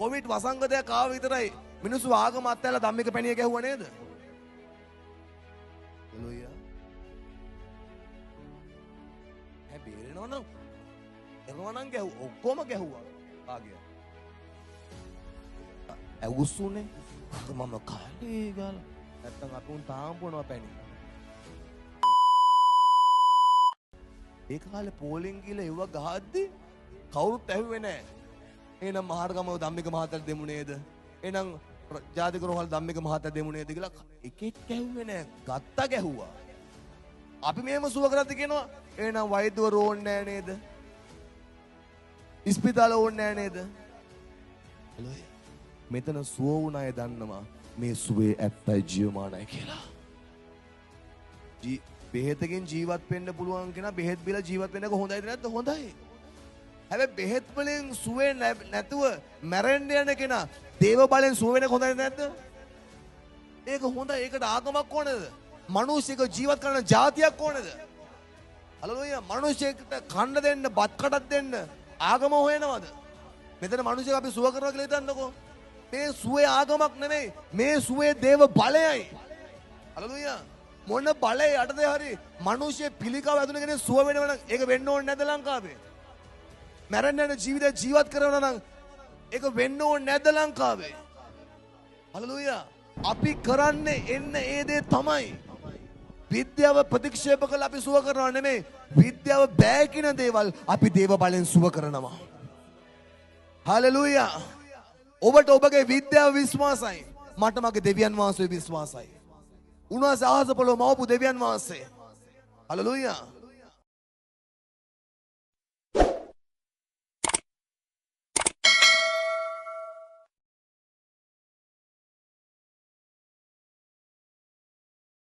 Covid වසංගතයක් ආව විතරයි මිනිස්සු ආගම අත්හැරලා ධම්මික පැණිය ගැහුවා නේද? හලෙලූයා. හැබැයි එනවනම් ගැහුවා ඔක්කොම ගැහුවා. ආගියා. ඇවුස්සුනේ මම කාලේ ගාලා නැත්තම් අපි උන් තාම බොනවා පැණි. ඒ කාලේ පෝලිං ගිහලා එව්ව ගහද්දි කවුරුත් ඇහුවේ නැහැ. එහෙනම් මහරගම ධම්මික මහත්තයා දෙමු නේද? එහෙනම් ජාතික රෝහල් ධම්මික මහත්තයා දෙමු නේද කියලා එකෙක් ඇහුවේ නැහැ. ගත්තා ගැහුවා. අපි මෙහෙම සුව කරද්දි කියනවා එහෙනම් වෛද්‍යවරු ඕනේ නැහැ නේද? ඉස්පිතාල ඕනේ නැහැ නේද? හලෝ. මෙතන සුව වුණ අය දන්නවා මේ සුවේ ඇත්තයි ජීවමානයි කියලා. බෙහෙතකින් ජීවත් වෙන්න පුළුවන් කෙනා බෙහෙත් බිලා ජීවත් වෙන්නක හොඳයිද නැද්ද? හොඳයි. හැබැයි බෙහෙත් වලින් සුවේ නැතුව මැරෙන්න යන කෙනා දේව බලෙන් සුව වෙනක හොඳයිද නැද්ද? ඒක හොඳයි. ඒකට ආගමක් ඕනද? මිනිස්සෙක් ජීවත් කරන જાතියක් ඕනද? හලෝයා මිනිස්සෙක්ට කන්න දෙන්න, බත් කටක් දෙන්න ආගම හොයනවද? මෙතන මිනිස්සෙක් අපි සුව කරනවා කියලා හිතන්නකෝ. මේ සුවේ ආගමක් නෙමෙයි. මේ සුවේ දේව බලයයි. හලෝයා මොන බලය යටද හරි මිනිස්සෙ පිළිකාව ඇතුළේ කෙනෙක් සුව වෙනවනම් ඒක වෙන්න ඕනේ නැද්ද ලංකාවේ? මැරෙන්න යන ජීවිතය ජීවත් කරනවා නම් ඒක වෙන්න ඕනේ නැද්ද ලංකාවේ? හලෙලූයා. අපි කරන්නේ එන්න ඒ දේ තමයි. විද්‍යාව ප්‍රතික්ෂේප කළා අපි සුව කරනවා නෙමෙයි. විද්‍යාව බෑ කියන දේවල් අපි දේව බලෙන් සුව කරනවා. හලෙලූයා. ඔබට ඔබගේ විද්‍යාව විශ්වාසයි. මට මගේ දෙවියන් වහන්සේ විශ්වාසයි. උන්වහන්සේ අහස පොළොව මවපු දෙවියන් වහන්සේ. හලෙලූයා.